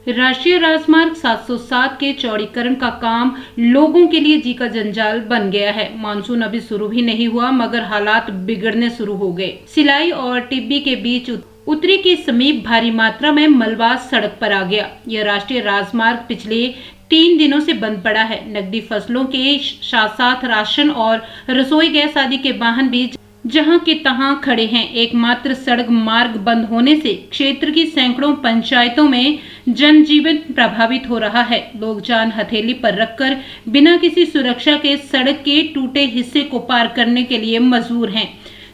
राष्ट्रीय राजमार्ग 707 के चौड़ीकरण का काम लोगों के लिए जी का जंजाल बन गया है। मानसून अभी शुरू भी नहीं हुआ मगर हालात बिगड़ने शुरू हो गए। सिलाई और टिब्बी के बीच उत्तरी के समीप भारी मात्रा में मलबा सड़क पर आ गया। यह राष्ट्रीय राजमार्ग पिछले 3 दिनों से बंद पड़ा है। नकदी फसलों के साथ साथ राशन और रसोई गैस आदि के वाहन भी जहां के तहां खड़े हैं। एकमात्र सड़क मार्ग बंद होने से क्षेत्र की सैकड़ों पंचायतों में जनजीवन प्रभावित हो रहा है। लोग जान हथेली पर रखकर बिना किसी सुरक्षा के सड़क के टूटे हिस्से को पार करने के लिए मजबूर हैं,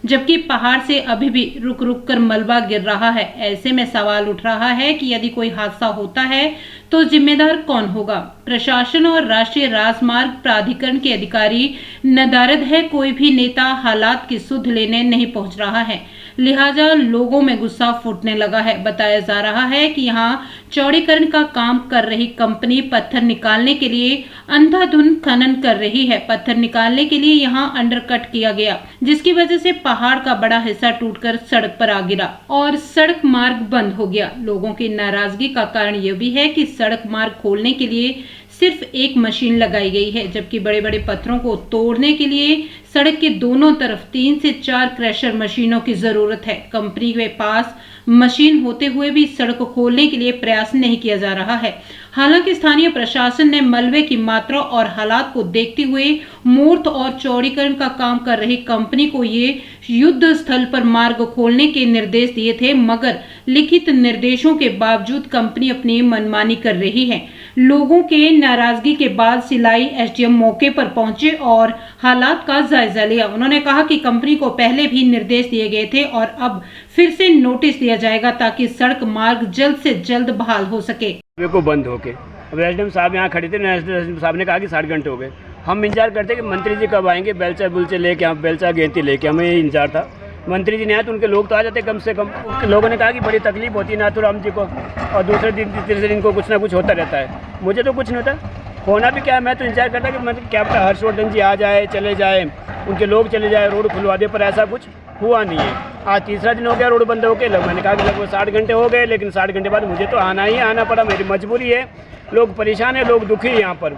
जबकि पहाड़ से अभी भी रुक रुक कर मलबा गिर रहा है। ऐसे में सवाल उठ रहा है कि यदि कोई हादसा होता है तो जिम्मेदार कौन होगा। प्रशासन और राष्ट्रीय राजमार्ग प्राधिकरण के अधिकारी नदारद है, कोई भी नेता हालात की सुध लेने नहीं पहुंच रहा है, लिहाजा लोगों में गुस्सा फूटने लगा है। बताया जा रहा है कि यहां चौड़ीकरण का काम कर रही कंपनी पत्थर निकालने के लिए अंधाधुंध खनन कर रही है। पत्थर निकालने के लिए यहां अंडरकट किया गया, जिसकी वजह से पहाड़ का बड़ा हिस्सा टूटकर सड़क पर आ गिरा और सड़क मार्ग बंद हो गया। लोगों की नाराजगी का कारण यह भी है कि सड़क मार्ग खोलने के लिए सिर्फ एक मशीन लगाई गई है, जबकि बड़े बड़े पत्थरों को तोड़ने के लिए सड़क के दोनों तरफ 3 से 4 क्रशर मशीनों की जरूरत है। कंपनी के पास मशीन होते हुए भी सड़क को खोलने के लिए प्रयास नहीं किया जा रहा है। हालांकि स्थानीय प्रशासन ने मलबे की मात्रा और हालात को देखते हुए मूर्त और चौड़ीकरण का काम कर रही कंपनी को ये युद्ध स्थल पर मार्ग खोलने के निर्देश दिए थे, मगर लिखित निर्देशों के बावजूद कंपनी अपनी मनमानी कर रही है। लोगों के नाराजगी के बाद सिलाई एसडीएम मौके पर पहुंचे और हालात का जायजा लिया। उन्होंने कहा कि कंपनी को पहले भी निर्देश दिए गए थे और अब फिर से नोटिस दिया जाएगा ताकि सड़क मार्ग जल्द से जल्द बहाल हो सके। को बंद होके अब एसडीएम साहब यहाँ खड़े थे, एसडीएम साहब ने कहा कि 60 घंटे हो गए। हम इंतजार करते कि मंत्री जी कब आएंगे, बेलचा बुलचे लेके, यहाँ बेलचा गेंती लेके, हमें इंतजार था। मंत्री जी ने आए तो उनके लोग तो आ जाते कम से कम। लोगों ने कहा कि बड़ी तकलीफ होती है नाथूराम जी को, और दूसरे दिन तीसरे दिन को कुछ ना कुछ होता रहता है। मुझे तो कुछ नहीं होता, होना भी क्या है। मैं तो इंतजार करता कि मतलब क्या पता हर्षवर्धन जी आ जाए, चले जाए, उनके लोग चले जाए, रोड खुलवा दे, पर ऐसा कुछ हुआ नहीं है। आज तीसरा दिन हो गया रोड बंद होके। मैंने कहा कि लगभग 60 घंटे हो गए, लेकिन 60 घंटे बाद मुझे तो आना ही आना पड़ा, मेरी मजबूरी है। लोग परेशान है, लोग दुखी है। यहाँ पर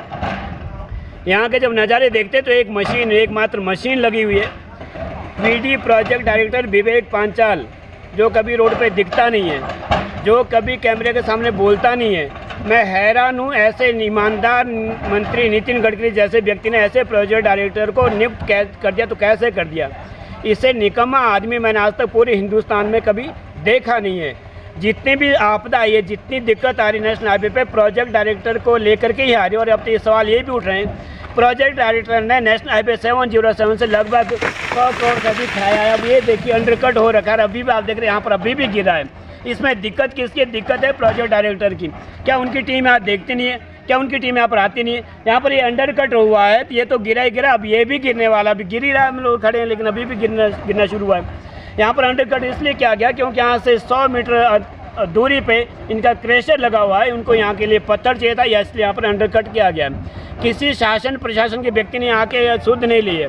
यहाँ के जब नज़ारे देखते तो एक मशीन, एकमात्र मशीन लगी हुई है। पीडी प्रोजेक्ट डायरेक्टर विवेक पांचाल, जो कभी रोड पे दिखता नहीं है, जो कभी कैमरे के सामने बोलता नहीं है। मैं हैरान हूँ, ऐसे ईमानदार मंत्री नितिन गडकरी जैसे व्यक्ति ने ऐसे प्रोजेक्ट डायरेक्टर को नियुक्त कर दिया, तो कैसे कर दिया। इससे निकम्मा आदमी मैंने आज तक पूरे हिंदुस्तान में कभी देखा नहीं है। जितनी भी आपदा आई है, जितनी दिक्कत आ रही नेशनल हाईवे पे, प्रोजेक्ट डायरेक्टर को लेकर के ही आ रही है। और अब तो ये सवाल ये भी उठ रहे हैं, प्रोजेक्ट डायरेक्टर ने नेशनल हाईवे 707 से लगभग 100 करोड़ का भी खाया है। अब ये देखिए अंडरकट हो रखा है, अभी भी आप देख रहे हैं यहाँ पर अभी भी गिरा है। इसमें दिक्कत किसकी? दिक्कत है प्रोजेक्ट डायरेक्टर की। क्या उनकी टीम यहाँ देखती नहीं है? क्या उनकी टीम यहाँ पर आती नहीं है? यहाँ पर ये अंडरकट हुआ है तो ये तो गिरा ही गिरा, अब ये भी गिरने वाला, अभी गिर ही रहा है। हम लोग खड़े हैं लेकिन अभी भी गिरना शुरू हुआ है। यहाँ पर अंडरकट इसलिए किया गया क्योंकि यहाँ से 100 मीटर दूरी पे इनका क्रेशर लगा हुआ है। उनको यहाँ के लिए पत्थर चाहिए था, या इसलिए यहाँ पर अंडरकट किया गया है। किसी शासन प्रशासन के व्यक्ति ने यहाँ के शुद्ध नहीं लिए।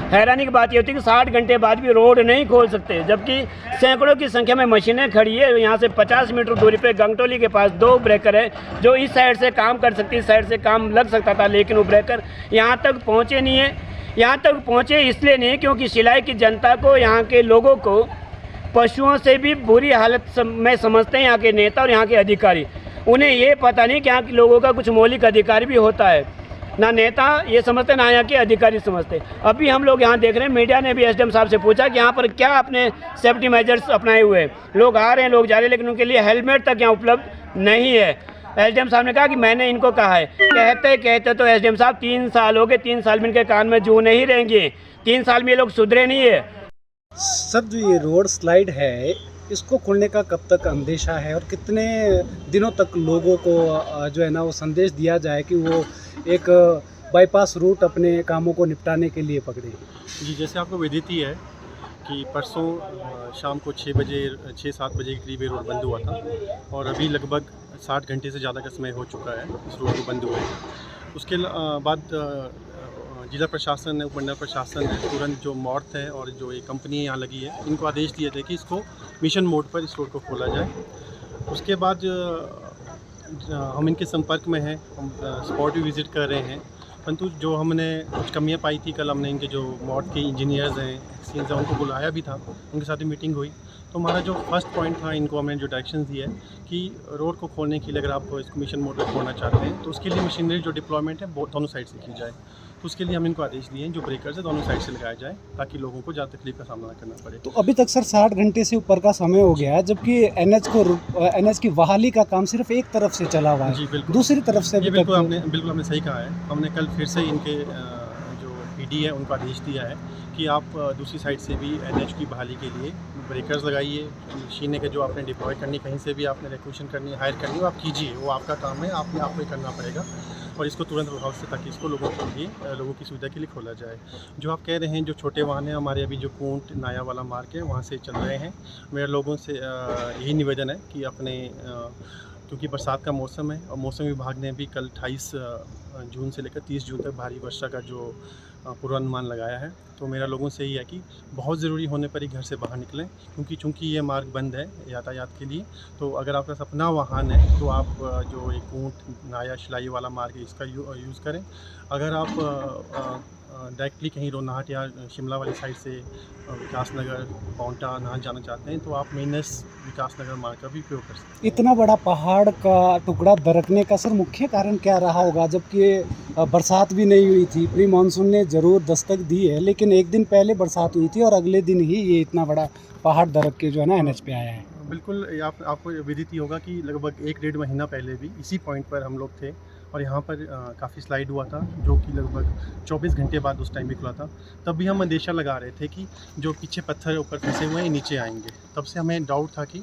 हैरानी की बात ये होती है कि 60 घंटे बाद भी रोड नहीं खोल सकते, जबकि सैकड़ों की संख्या में मशीनें खड़ी है। यहाँ से 50 मीटर दूरी पे गंगटोली के पास 2 ब्रेकर है, जो इस साइड से काम कर सकती है, इस साइड से काम लग सकता था, लेकिन वो ब्रेकर यहाँ तक पहुँचे नहीं है। यहाँ तक पहुँचे इसलिए नहीं क्योंकि सिलाई की जनता को, यहाँ के लोगों को पशुओं से भी बुरी हालत में समझते हैं यहाँ के नेता और यहाँ के अधिकारी। उन्हें ये पता नहीं कि यहाँ के लोगों का कुछ मौलिक अधिकार भी होता है। ना नेता ये समझते, ना यहाँ के अधिकारी समझते। अभी हम लोग यहाँ देख रहे हैं, मीडिया ने भी एसडीएम साहब से पूछा कि यहाँ पर क्या अपने सेफ्टी मेजर्स अपनाए हुए हैं। लोग आ रहे हैं, लोग जा रहे हैं, लेकिन उनके लिए हेलमेट तक यहाँ उपलब्ध नहीं है। एसडीएम साहब ने कहा कि मैंने इनको कहा है। कहते कहते तो एसडीएम साहब 3 साल हो गए, 3 साल में इनके कान में जू नहीं रहेंगे। 3 साल में ये लोग सुधरे नहीं है। सर, जो ये रोड स्लाइड है, इसको खोलने का कब तक अंदेशा है और कितने दिनों तक लोगों को जो है ना वो संदेश दिया जाए कि वो एक बाईपास रूट अपने कामों को निपटाने के लिए पकड़े? जी, जैसे आपको विदित ही है कि परसों शाम को 6-7 बजे के करीब रोड बंद हुआ था, और अभी लगभग 60 घंटे से ज़्यादा का समय हो चुका है इस रोड को बंद हुए। उसके बाद जिला प्रशासन, उपमंडल प्रशासन ने तुरंत जो मॉर्थ है और जो ये कंपनी यहाँ लगी है, इनको आदेश दिए थे कि इसको मिशन मोड पर इस रोड को खोला जाए। उसके बाद हम इनके संपर्क में हैं, हम स्पॉट भी विज़िट कर रहे हैं, परंतु जो हमने कुछ कमियां पाई थी, कल हमने इनके जो मॉड के इंजीनियर्स हैं, एक्सचेंज हैं, उनको बुलाया भी था, उनके साथ भी मीटिंग हुई। तो हमारा जो फर्स्ट पॉइंट था, इनको हमने जो डायरेक्शन दिए है कि रोड को खोलने के लिए अगर आप इसको मिशन मोड पर खोलना चाहते हैं तो उसके लिए मशीनरी जो डिप्लॉयमेंट है वो दोनों साइड से की जाए। तो उसके लिए हम इनको आदेश दिए हैं जो ब्रेकर्स है दोनों साइड से लगाया जाए ताकि लोगों को ज़्यादा तकलीफ का सामना करना पड़े। तो अभी तक सर 60 घंटे से ऊपर का समय हो गया है, जबकि एनएच की बहाली का काम सिर्फ एक तरफ से चला हुआ जी है, बिल्कुल, दूसरी तरफ से ये अभी बिल्कुल तक आपने सही कहा है। हमने कल फिर से इनके जो पीडी है उनको आदेश दिया है कि आप दूसरी साइड से भी एनएच की बहाली के लिए ब्रेकर्स लगाइए, मशीनें के जो आपने डिप्लॉय करनी, कहीं से भी आपने रिक्वेशन करनी, हायर करनी, वो आप कीजिए, वो आपका काम है, आपको ही करना पड़ेगा और इसको तुरंत प्रभाव से, ताकि इसको लोगों की सुविधा के लिए खोला जाए। जो आप कह रहे हैं जो छोटे वाहन हैं हमारे अभी जो कूंट नाया वाला मार्ग है वहाँ से चल रहे हैं, मेरे लोगों से यही निवेदन है कि अपने क्योंकि बरसात का मौसम है और मौसम विभाग ने भी कल 28 जून से लेकर 30 जून तक भारी वर्षा का जो पूर्वानुमान लगाया है, तो मेरा लोगों से ही है कि बहुत ज़रूरी होने पर ही घर से बाहर निकलें, क्योंकि चूंकि ये मार्ग बंद है यातायात के लिए। तो अगर आपका अपना वाहन है तो आप जो एक ऊँट नाया शिलाई वाला मार्ग है इसका यूज़ करें। अगर आप डायरेक्टली कहीं रोनाहट या शिमला वाली साइड से विकासनगर पाउंटा नाहन जाना चाहते हैं तो आप मेनस विकासनगर मार्ग का भी उपयोग कर सकते हैं। इतना बड़ा पहाड़ का टुकड़ा दरकने का सर मुख्य कारण क्या रहा होगा, जबकि बरसात भी नहीं हुई थी? प्री मानसून ने ज़रूर दस्तक दी है, लेकिन एक दिन पहले बरसात हुई थी और अगले दिन ही ये इतना बड़ा पहाड़ दरक के जो है ना एनएच पे आया है। बिल्कुल, आपको विदित ही होगा कि लगभग 1-1.5 महीना पहले भी इसी पॉइंट पर हम लोग थे और यहाँ पर काफ़ी स्लाइड हुआ था, जो कि लगभग 24 घंटे बाद उस टाइम भी खुला था। तब भी हम अंदेशा लगा रहे थे कि जो पीछे पत्थर ऊपर फंसे हुए हैं नीचे आएंगे। तब से हमें डाउट था कि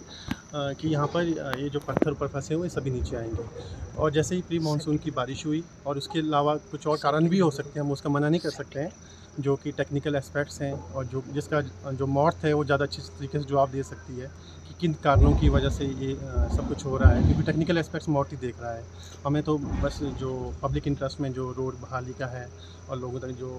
यहाँ पर ये जो पत्थर ऊपर फंसे हुए हैं सभी नीचे आएंगे। और जैसे ही प्री मानसून की बारिश हुई और उसके अलावा कुछ और कारण भी हो सकते हैं, हम उसका मना नहीं कर सकते हैं, जो कि टेक्निकल एस्पेक्ट्स हैं और जिसका जो मॉर्थ है वो ज़्यादा अच्छी तरीके से जवाब दे सकती है कि किन कारणों की वजह से ये सब कुछ हो रहा है, क्योंकि टेक्निकल एस्पेक्ट्स मॉर्थ ही देख रहा है। हमें तो बस जो पब्लिक इंटरेस्ट में जो रोड बहाली का है और लोगों तक जो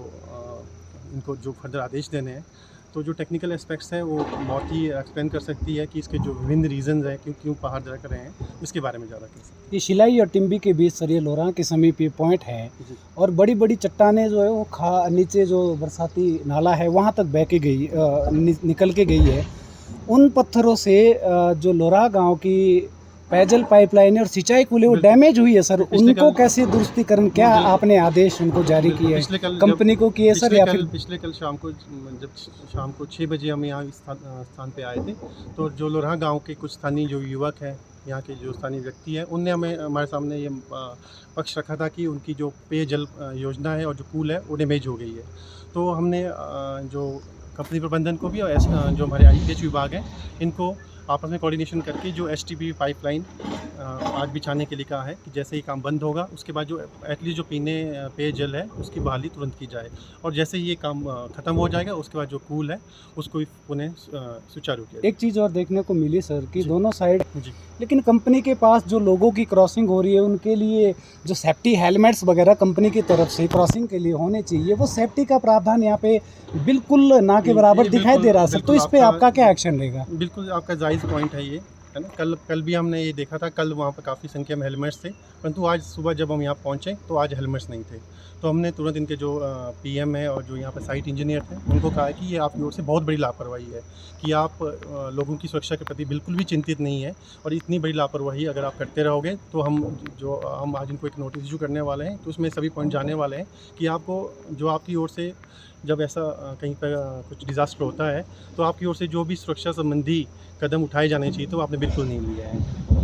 इनको जो फर्दर आदेश देने हैं, तो जो टेक्निकल एस्पेक्ट्स हैं वो मॉर्थ ही एक्सप्लेन कर सकती है कि इसके जो विभिन्न रीजंस हैं क्यों पहाड़ दरक रहे हैं, इसके बारे में ज़्यादा कह सकते हैं। ये शिलाई और टिम्बी के बीच सर ये लोरा के समीप ये पॉइंट है और बड़ी बड़ी चट्टानें जो है वो नीचे जो बरसाती नाला है वहाँ तक बह के गई निकल के गई है। उन पत्थरों से जो लोरा गांव की पेयजल पाइपलाइन और सिंचाई कूले वो डैमेज हुई है सर, उनको कैसे दुरुस्तीकरण, क्या आपने आदेश उनको जारी किए हैं कंपनी को किए सर? या फिर पिछले कल शाम को जब शाम को 6 बजे हम यहाँ स्थान पे आए थे, तो जो लोरहा गांव के कुछ स्थानीय जो युवक हैं, यहाँ के जो स्थानीय व्यक्ति हैं, उनने हमारे सामने ये पक्ष रखा था कि उनकी जो पेयजल योजना है और जो कूल है वो डैमेज हो गई है। तो हमने जो कंपनी प्रबंधन को भी और जो हमारे ITH विभाग हैं इनको आपस में कोऑर्डिनेशन करके जो STP पाइपलाइन आज बिछाने के लिए कहा है कि जैसे ही काम बंद होगा उसके बाद जो एटलीस्ट जो पीने पेयजल है उसकी बहाली तुरंत की जाए और जैसे ही ये काम ख़त्म हो जाएगा उसके बाद जो कूल है उसको भी पुनः सुचारू किया। एक चीज़ और देखने को मिली सर कि दोनों साइड जी, लेकिन कंपनी के पास जो लोगों की क्रॉसिंग हो रही है उनके लिए जो सेफ्टी हेलमेट्स वगैरह कंपनी की तरफ से क्रॉसिंग के लिए होने चाहिए, वो सेफ्टी का प्रावधान यहाँ पे बिल्कुल ना के बराबर दिखाई दे रहा है सर। तो इस पे आपका क्या एक्शन रहेगा? बिल्कुल आपका जायज़ पॉइंट है ये, है ना। कल भी हमने ये देखा था, कल वहाँ पर काफ़ी संख्या में हेलमेट्स थे, परंतु आज सुबह जब हम यहाँ पहुँचे तो आज हेलमेट्स नहीं थे। तो हमने तुरंत इनके जो PM है और जो यहाँ पर साइट इंजीनियर थे उनको कहा कि ये आपकी ओर से बहुत बड़ी लापरवाही है कि आप लोगों की सुरक्षा के प्रति बिल्कुल भी चिंतित नहीं है और इतनी बड़ी लापरवाही अगर आप करते रहोगे तो हम आज इनको एक नोटिस इशू करने वाले हैं। तो उसमें सभी पॉइंट जाने वाले हैं कि आपको जो आपकी ओर से जब ऐसा कहीं पर कुछ डिज़ास्टर होता है तो आपकी ओर से जो भी सुरक्षा संबंधी कदम उठाए जाने चाहिए तो आपने बिल्कुल नहीं लिया है।